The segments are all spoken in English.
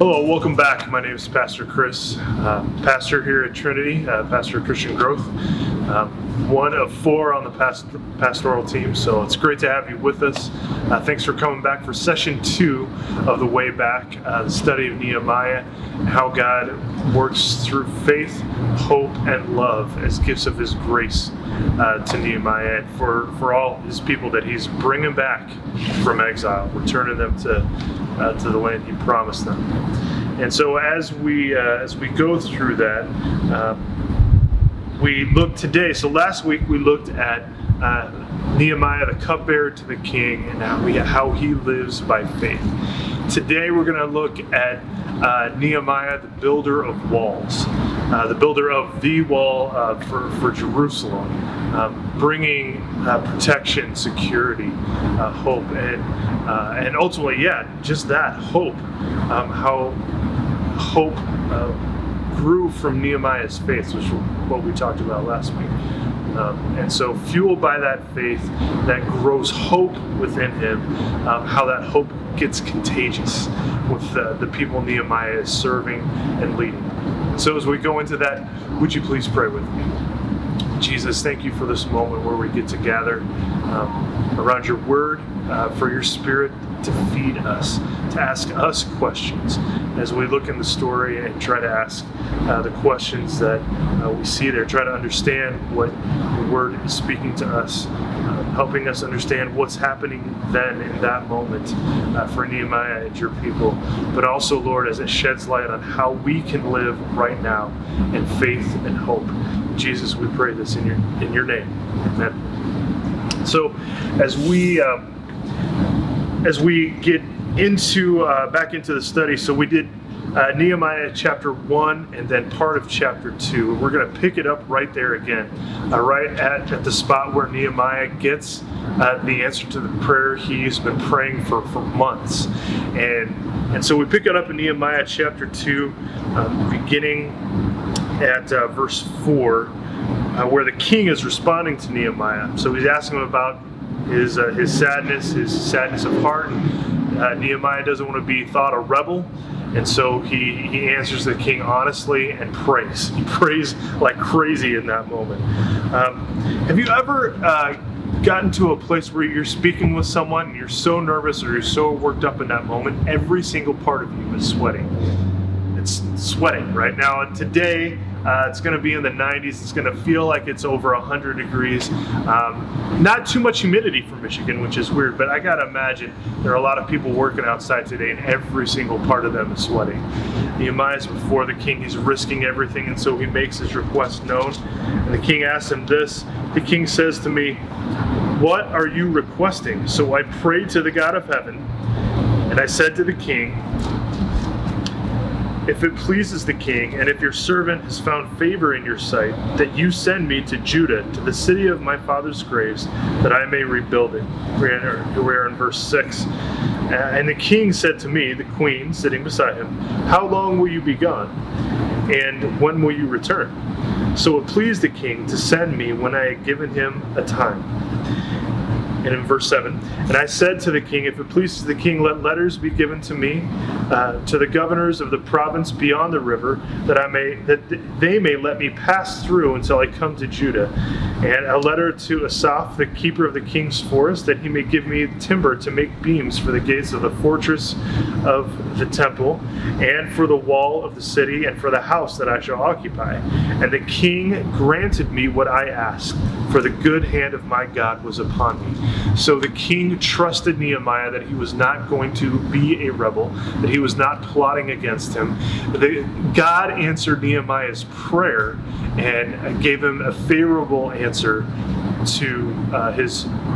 Hello, welcome back. My name is Pastor Chris, pastor here at Trinity, pastor of Christian Growth, one of four on the pastoral team, so it's great to have you with us. Thanks for coming back for session 2 of the Way Back, the study of Nehemiah, and how God works through faith, hope, and love as gifts of His grace to Nehemiah and for all His people that He's bringing back from exile, returning them to the land He promised them. And so as we go through that, we look today. So last week we looked at Nehemiah, the cupbearer to the king, and how he lives by faith. Today we're going to look at Nehemiah, the builder of walls, the builder of the wall for Jerusalem, bringing protection, security, hope, and ultimately, just that hope. How hope grew from Nehemiah's faith, which is what we talked about last week. And so fueled by that faith that grows hope within him, how that hope gets contagious with the people Nehemiah is serving and leading. So as we go into that, would you please pray with me? Jesus, thank you for this moment where we get to gather around your word, for your spirit to feed us, to ask us questions as we look in the story and try to ask the questions that we see there, try to understand what the word is speaking to us, helping us understand what's happening then in that moment for Nehemiah and your people, but also, Lord, as it sheds light on how we can live right now in faith and hope. Jesus, we pray this in your name. Amen. So as we get into back into the study, so we did Nehemiah Chapter 1 and then part of Chapter 2. We're going to pick it up right there again, right at the spot where Nehemiah gets the answer to the prayer he's been praying for months. And so we pick it up in Nehemiah Chapter 2, beginning at verse 4, where the king is responding to Nehemiah. So he's asking him about his sadness of heart. Nehemiah doesn't want to be thought a rebel, and so he answers the king honestly and prays. He prays like crazy in that moment. Have you ever gotten to a place where you're speaking with someone and you're so nervous or you're so worked up in that moment, every single part of you is sweating? It's sweating right now. Today, it's going to be in the 90s. It's going to feel like it's over 100 degrees. Not too much humidity for Michigan, which is weird, but I got to imagine there are a lot of people working outside today, and every single part of them is sweating. Nehemiah's before the king. He's risking everything, and so he makes his request known. And the king asks him this. The king says to me, "What are you requesting?" So I prayed to the God of heaven, and I said to the king, "If it pleases the king, and if your servant has found favor in your sight, that you send me to Judah, to the city of my father's graves, that I may rebuild it." We're in verse 6. And the king said to me, the queen sitting beside him, "How long will you be gone? And when will you return?" So it pleased the king to send me when I had given him a time. And in verse 7, and I said to the king, "If it pleases the king, let letters be given to me, to the governors of the province beyond the river, that they may let me pass through until I come to Judah. And a letter to Asaph, the keeper of the king's forest, that he may give me timber to make beams for the gates of the fortress of the temple, and for the wall of the city, and for the house that I shall occupy." And the king granted me what I asked, for the good hand of my God was upon me. So the king trusted Nehemiah that he was not going to be a rebel, that he was not plotting against him. God answered Nehemiah's prayer and gave him a favorable answer to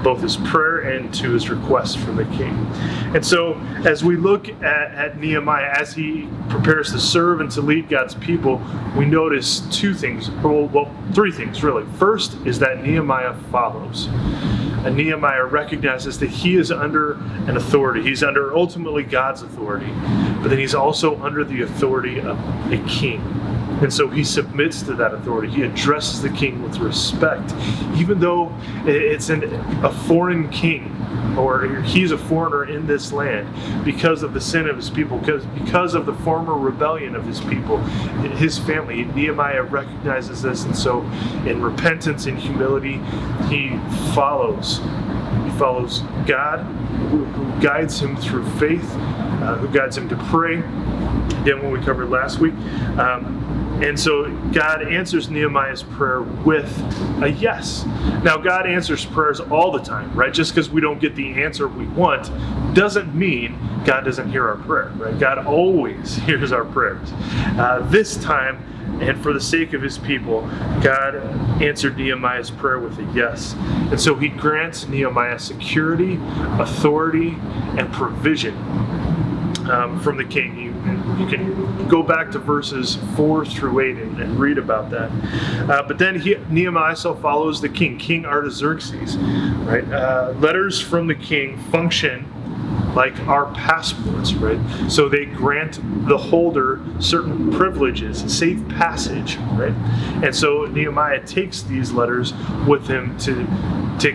both his prayer and to his request from the king. And so as we look at Nehemiah, as he prepares to serve and to lead God's people, we notice two things, well, three things really. First is that Nehemiah follows. And Nehemiah recognizes that he is under an authority. He's under ultimately God's authority, but then he's also under the authority of a king. And so he submits to that authority. He addresses the king with respect, even though it's a foreign king, or he's a foreigner in this land because of the sin of his people, because of the former rebellion of his people, his family. Nehemiah recognizes this, and so in repentance and humility, he follows God, who guides him through faith, who guides him to pray. Again, what we covered last week. And so God answers Nehemiah's prayer with a yes. Now, God answers prayers all the time, right? Just because we don't get the answer we want doesn't mean God doesn't hear our prayer, right? God always hears our prayers. This time, and for the sake of his people, God answered Nehemiah's prayer with a yes. And so he grants Nehemiah security, authority, and provision from the king. You can go back to verses 4 through 8 and read about that. But then Nehemiah also follows the king, King Artaxerxes. Right? Letters from the king function like our passports, right? So they grant the holder certain privileges, safe passage, right? And so Nehemiah takes these letters with him to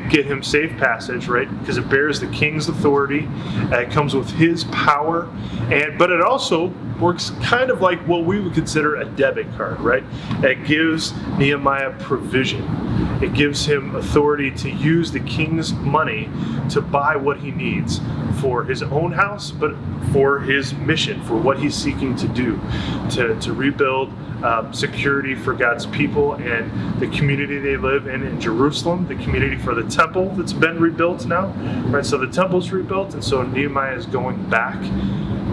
get him safe passage, right? Because it bears the king's authority, it comes with his power, but it also works kind of like what we would consider a debit card, right? It gives Nehemiah provision. It gives him authority to use the king's money to buy what he needs for his own house, but for his mission, for what he's seeking to do, to rebuild security for God's people and the community they live in Jerusalem, the community for the temple that's been rebuilt now, right? So the temple's rebuilt, and so Nehemiah is going back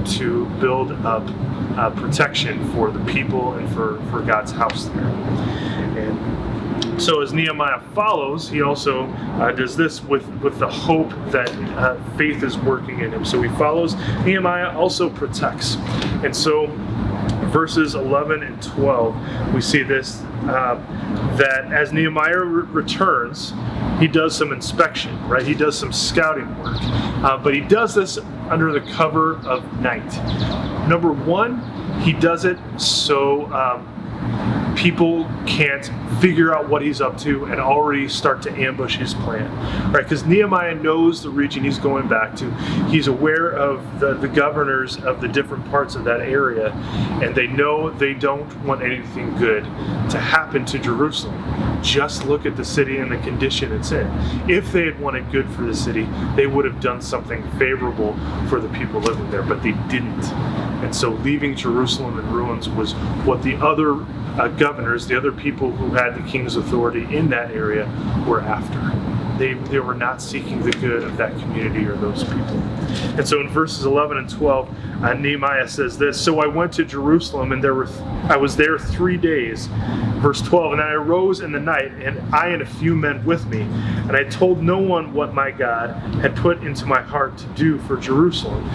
to build up protection for the people and for God's house there. And so as Nehemiah follows, he also does this with the hope that faith is working in him. So he follows. Nehemiah also protects. And so verses 11 and 12, we see this, that as Nehemiah returns, he does some inspection, right? He does some scouting work. But he does this under the cover of night. Number one, he does it so people can't figure out what he's up to and already start to ambush his plan, right? Because Nehemiah knows the region he's going back to. He's aware of the governors of the different parts of that area, and they know they don't want anything good to happen to Jerusalem. Just look at the city and the condition it's in. If they had wanted good for the city, they would have done something favorable for the people living there, but they didn't. And so leaving Jerusalem in ruins was what the other governors, the other people who had the king's authority in that area, were after. They were not seeking the good of that community or those people. And so in verses 11 and 12, Nehemiah says this, "So I went to Jerusalem, and I was there 3 days." Verse 12, "And I arose in the night, and I and a few men with me, and I told no one what my God had put into my heart to do for Jerusalem.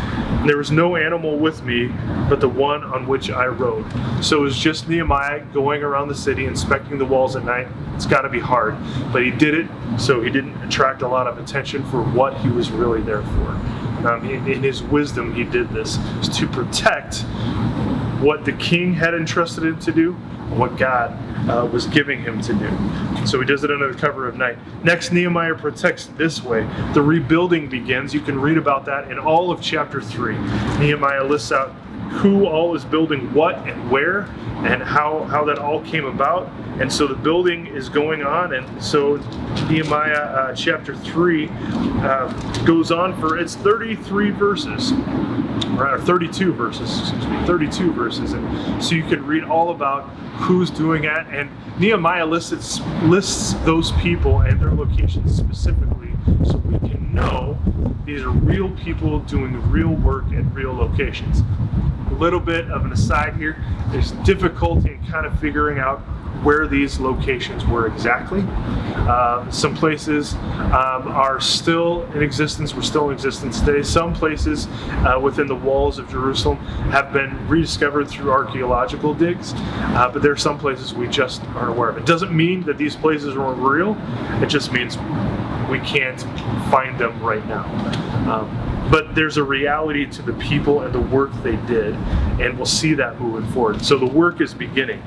And there was no animal with me but the one on which I rode." So it was just Nehemiah going around the city, inspecting the walls at night. It's got to be hard, but he did it so he didn't attract a lot of attention for what he was really there for. In his wisdom, he did this to protect what the king had entrusted him to do, and what God was giving him to do. So he does it under the cover of night. Next, Nehemiah protects this way. The rebuilding begins. You can read about that in all of chapter 3. Nehemiah lists out who all is building what and where, and how that all came about. And so the building is going on, and so Nehemiah chapter 3 goes on for its 33 verses, or 32 verses, 32 verses. And so you can read all about who's doing it, and Nehemiah lists those people and their locations specifically, so we can know these are real people doing real work at real locations. A little bit of an aside here, there's difficulty in kind of figuring out where these locations were exactly. Some places are still in existence, were still in existence today. Some places within the walls of Jerusalem have been rediscovered through archaeological digs, but there are some places we just aren't aware of. It doesn't mean that these places weren't real, it just means we can't find them right now. but there's a reality to the people and the work they did, and we'll see that moving forward. So the work is beginning.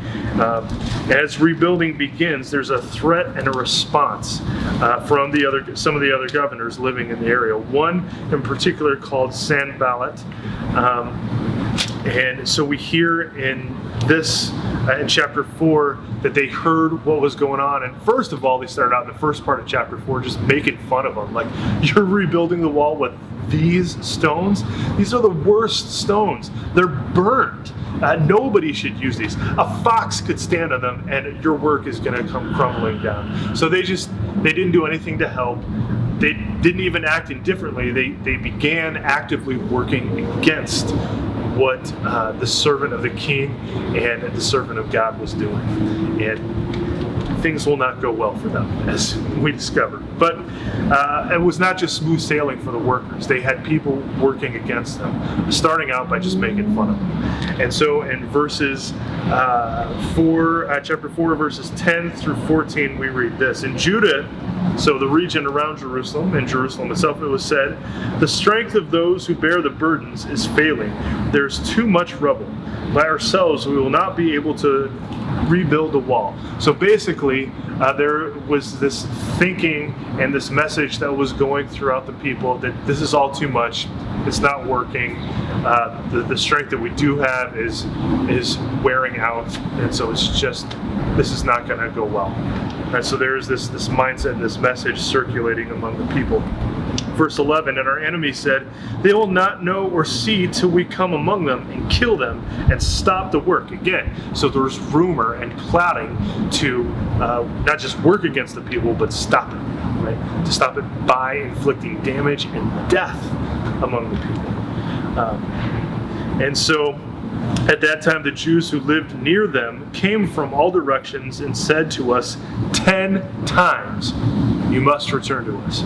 As rebuilding begins, there's a threat and a response from some of the other governors living in the area. One in particular called Sanballat. And so we hear in this, in chapter 4, that they heard what was going on. And first of all, they started out in the first part of chapter 4 just making fun of them. Like, you're rebuilding the wall with these stones? These are the worst stones. They're burned. Nobody should use these. A fox could stand on them and your work is going to come crumbling down. So they didn't do anything to help. They didn't even act indifferently. They began actively working against what the servant of the king and the servant of God was doing. And things will not go well for them, as we discovered. But it was not just smooth sailing for the workers. They had people working against them, starting out by just making fun of them. And so in chapter 4, verses 10 through 14, we read this. In Judah, so the region around Jerusalem, and Jerusalem itself, it was said, the strength of those who bear the burdens is failing. There's too much rubble. By ourselves, we will not be able to rebuild the wall. So basically, there was this thinking and this message that was going throughout the people that this is all too much. It's not working. The strength that we do have is wearing out, and so this is not going to go well. And so there's this mindset and this message circulating among the people. Verse 11, and our enemy said, they will not know or see till we come among them and kill them and stop the work. Again, so there's rumor and plotting to not just work against the people, but stop it, right? To stop it by inflicting damage and death among the people. And so at that time, the Jews who lived near them came from all directions and said to us 10 times, you must return to us.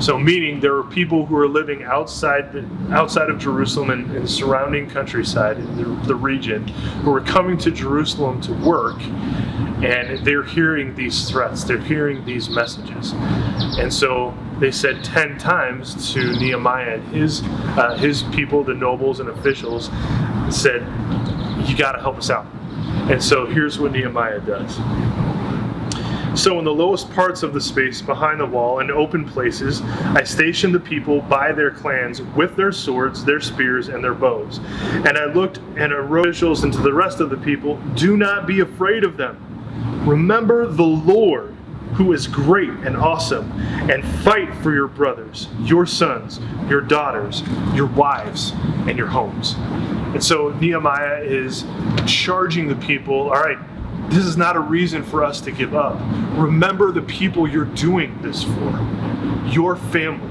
So meaning there were people who were living outside of Jerusalem and the surrounding countryside, in the region, who were coming to Jerusalem to work, and they're hearing these threats, they're hearing these messages. And so they said 10 times to Nehemiah and his people, the nobles and officials, said, you got to help us out. And so here's what Nehemiah does. So in the lowest parts of the space behind the wall and open places, I stationed the people by their clans with their swords, their spears, and their bows. And I looked and wrote officials into the rest of the people, do not be afraid of them. Remember the Lord, who is great and awesome, and fight for your brothers, your sons, your daughters, your wives, and your homes. And so Nehemiah is charging the people, all right, this is not a reason for us to give up. Remember the people you're doing this for, your family.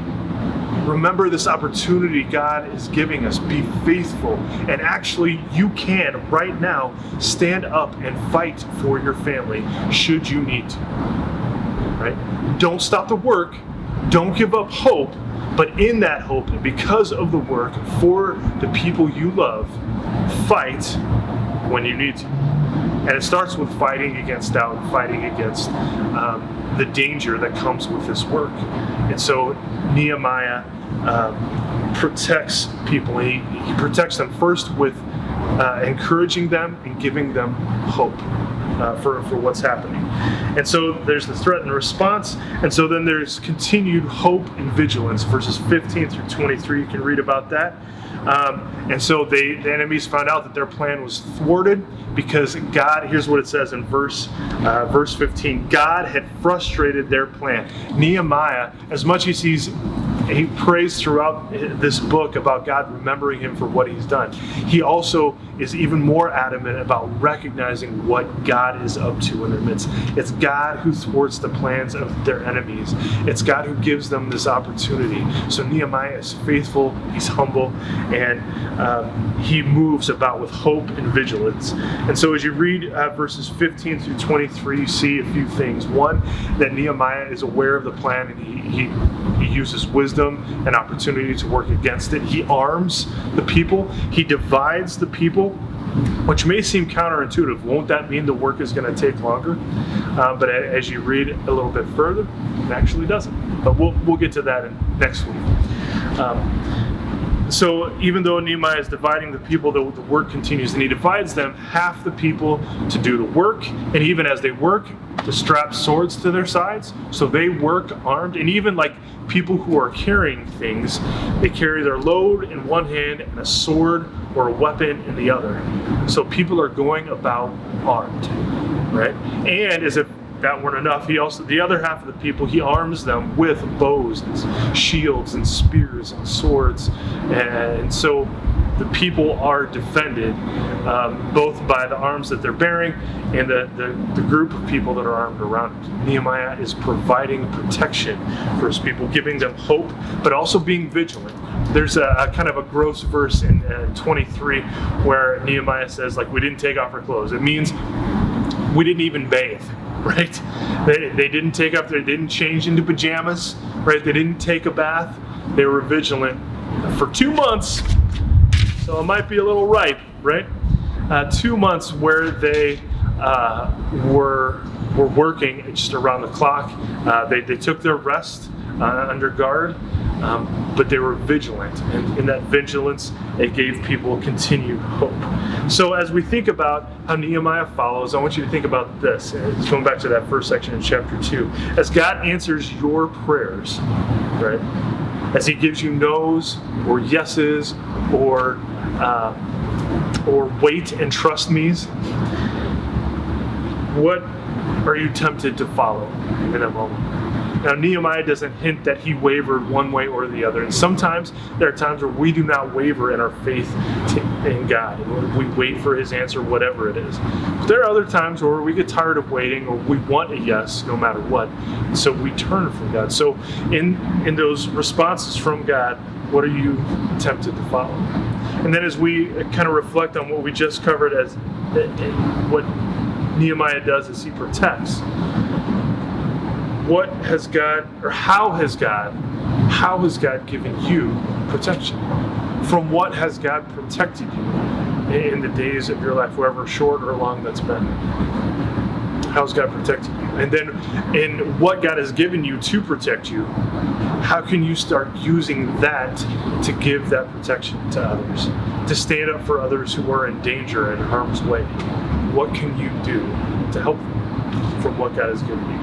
Remember this opportunity God is giving us. Be faithful. And actually, you can, right now, stand up and fight for your family should you need to. Right? Don't stop the work. Don't give up hope. But in that hope, and because of the work for the people you love, fight when you need to. And it starts with fighting against doubt, fighting against the danger that comes with this work. And so Nehemiah protects people. He protects them first with encouraging them and giving them hope for what's happening. And so there's the threat and response. And so then there's continued hope and vigilance. Verses 15 through 23, you can read about that. And so the enemies found out that their plan was thwarted because God, here's what it says in verse 15, God had frustrated their plan. Nehemiah, as much as he prays throughout this book about God remembering him for what he's done, he also is even more adamant about recognizing what God is up to in their midst. It's God who thwarts the plans of their enemies. It's God who gives them this opportunity. So Nehemiah is faithful, he's humble, and he moves about with hope and vigilance. And so as you read verses 15 through 23, you see a few things. One, that Nehemiah is aware of the plan, and he uses wisdom and opportunity to work against it. He arms the people. He divides the people, which may seem counterintuitive. Won't that mean the work is going to take longer? But as you read a little bit further, it actually doesn't. But we'll get to that next week. So even though Nehemiah is dividing the people, the work continues, and he divides them, half the people to do the work, and even as they work, to strap swords to their sides. So they work armed, and even like people who are carrying things, they carry their load in one hand and a sword or a weapon in the other. So people are going about armed, right? And as if that weren't enough, the other half of the people, he arms them with bows and shields and spears and swords. And so the people are defended both by the arms that they're bearing and the group of people that are armed around it. Nehemiah is providing protection for his people, giving them hope, but also being vigilant. There's a kind of a gross verse in 23 where Nehemiah says, like, we didn't take off our clothes. It means we didn't even bathe. Right? They didn't they didn't change into pajamas, right? They didn't take a bath. They were vigilant for 2 months, so it might be a little ripe, right? 2 months where they were working just around the clock. They took their rest under guard, but they were vigilant, and in that vigilance, it gave people continued hope. So as we think about how Nehemiah follows, I want you to think about this. It's going back to that first section in chapter 2. As God answers your prayers, right? As he gives you no's or yeses or wait and trust me's, what are you tempted to follow in that moment? Now, Nehemiah doesn't hint that he wavered one way or the other. And sometimes there are times where we do not waver in our faith in God. We wait for his answer, whatever it is. But there are other times where we get tired of waiting, or we want a yes no matter what. So we turn from God. So in those responses from God, what are you tempted to follow? And then as we kind of reflect on what we just covered as what Nehemiah does is he protects. What has God, or how has God given you protection? From what has God protected you in the days of your life, however short or long that's been? How's God protected you? And then in what God has given you to protect you, how can you start using that to give that protection to others? To stand up for others who are in danger and harm's way? What can you do to help them from what God has given you?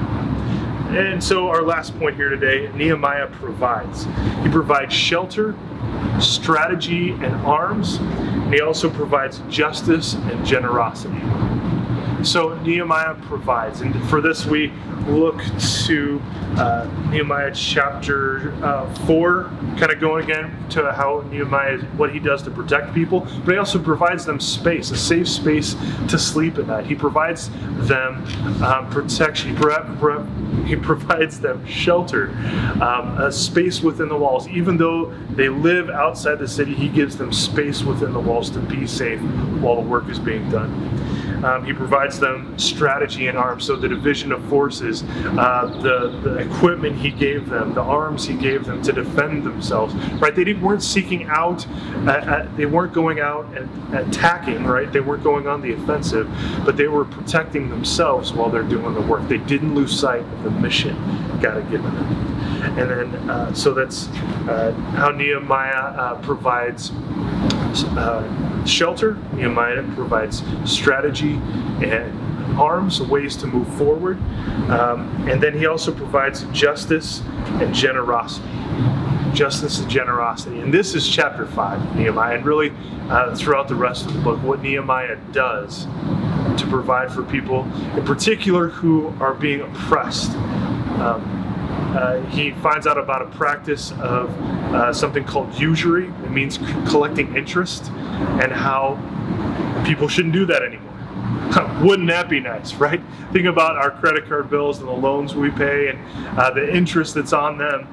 And so our last point here today, Nehemiah provides. He provides shelter, strategy, and arms. And he also provides justice and generosity. So Nehemiah provides. And for this we look to Nehemiah Chapter 4, kind of going again to how Nehemiah, what he does to protect people, but he also provides them space, a safe space to sleep at night. He provides them protection. He provides them shelter, a space within the walls. Even though they live outside the city, he gives them space within the walls to be safe while the work is being done. He provides them strategy and arms, so the division of forces, the equipment he gave them, the arms he gave them to defend themselves. Right? They weren't seeking out, they weren't going out and attacking. Right? They weren't going on the offensive, but they were protecting themselves while they're doing the work. They didn't lose sight of the mission God had given them. And then, so that's how Nehemiah provides shelter. Nehemiah provides strategy and arms, ways to move forward. And then he also provides justice and generosity. Justice and generosity. And this is chapter 5, Nehemiah. And really, throughout the rest of the book, what Nehemiah does to provide for people, in particular who are being oppressed. He finds out about a practice of something called usury. It means collecting interest, and how people shouldn't do that anymore. Wouldn't that be nice, right? Think about our credit card bills and the loans we pay and the interest that's on them.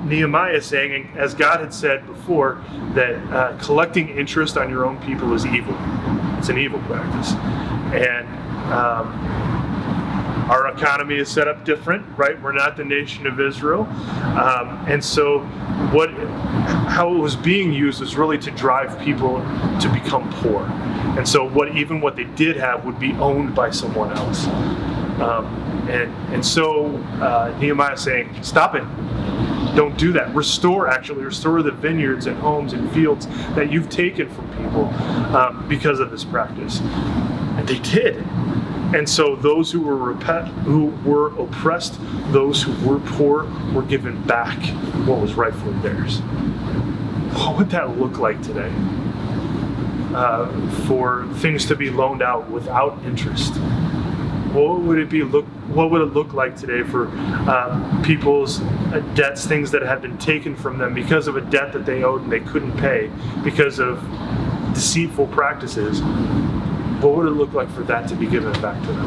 Nehemiah is saying, as God had said before, that collecting interest on your own people is evil. It's an evil practice. And our economy is set up different, right? We're not the nation of Israel. And so how it was being used was really to drive people to become poor. And so what they did have would be owned by someone else. And so Nehemiah is saying, stop it. Don't do that. Restore the vineyards and homes and fields that you've taken from people because of this practice. And they did. And so those who were oppressed, those who were poor, were given back what was rightfully theirs. What would that look like today? For things to be loaned out without interest? What would it look like today for people's debts, things that had been taken from them because of a debt that they owed and they couldn't pay because of deceitful practices? What would it look like for that to be given back to them?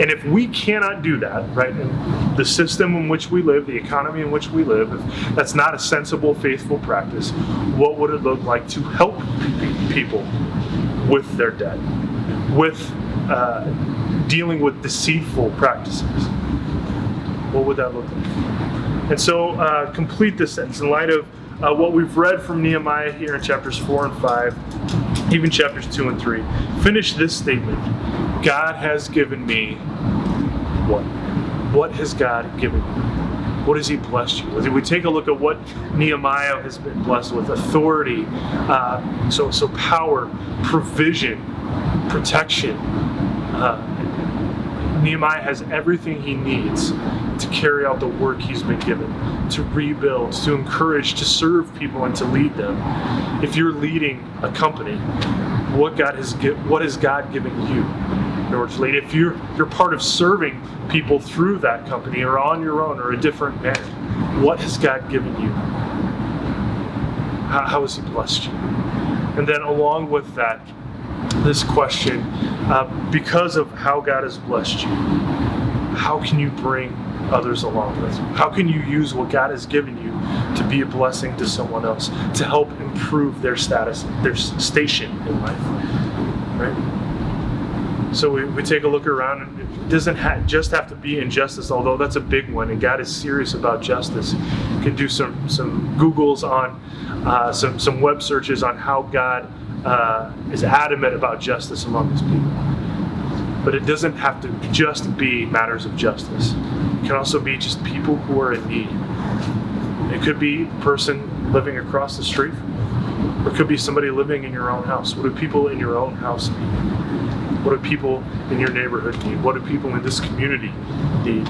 And if we cannot do that, right, in the system in which we live, the economy in which we live, if that's not a sensible, faithful practice, what would it look like to help people with their debt, with dealing with deceitful practices? What would that look like? And so complete this sentence in light of what we've read from Nehemiah here in chapters 4 and 5, even chapters 2 and 3. Finish this statement. God has given me what? What has God given you? What has he blessed you with? If we take a look at what Nehemiah has been blessed with, authority, so power, provision, protection. Nehemiah has everything he needs to carry out the work he's been given, to rebuild, to encourage, to serve people, and to lead them. If you're leading a company, what has God given you in order to lead? If you're part of serving people through that company or on your own or a different manner, what has God given you? How has he blessed you? And then along with that, this question, because of how God has blessed you, how can you bring others along with you? How can you use what God has given you to be a blessing to someone else, to help improve their status, their station in life, right? So we take a look around, and it doesn't just have to be injustice, although that's a big one, and God is serious about justice. You can do some Googles on some web searches on how God is adamant about justice among his people. But it doesn't have to just be matters of justice. It can also be just people who are in need. It could be a person living across the street, or it could be somebody living in your own house. What do people in your own house need? What do people in your neighborhood need? What do people in this community need?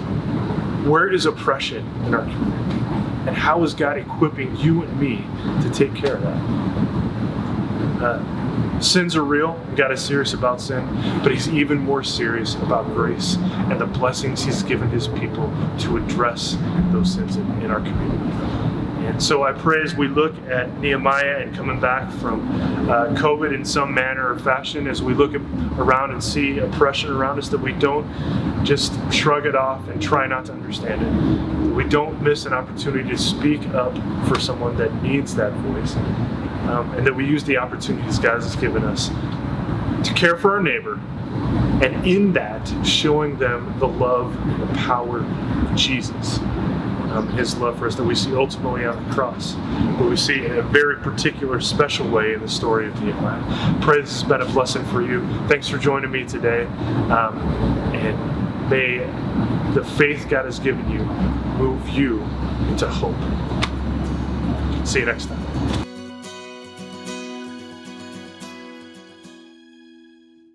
Where is oppression in our community? And how is God equipping you and me to take care of that? Sins are real, and God is serious about sin, but he's even more serious about grace and the blessings he's given his people to address those sins in our community. And so I pray as we look at Nehemiah and coming back from COVID in some manner or fashion, as we look around and see oppression around us, that we don't just shrug it off and try not to understand it. That we don't miss an opportunity to speak up for someone that needs that voice. And that we use the opportunities God has given us to care for our neighbor, and in that, showing them the love and the power of Jesus, his love for us that we see ultimately on the cross, but we see in a very particular, special way in the story of Nehemiah. Pray this has been a blessing for you. Thanks for joining me today, and may the faith God has given you move you into hope. See you next time.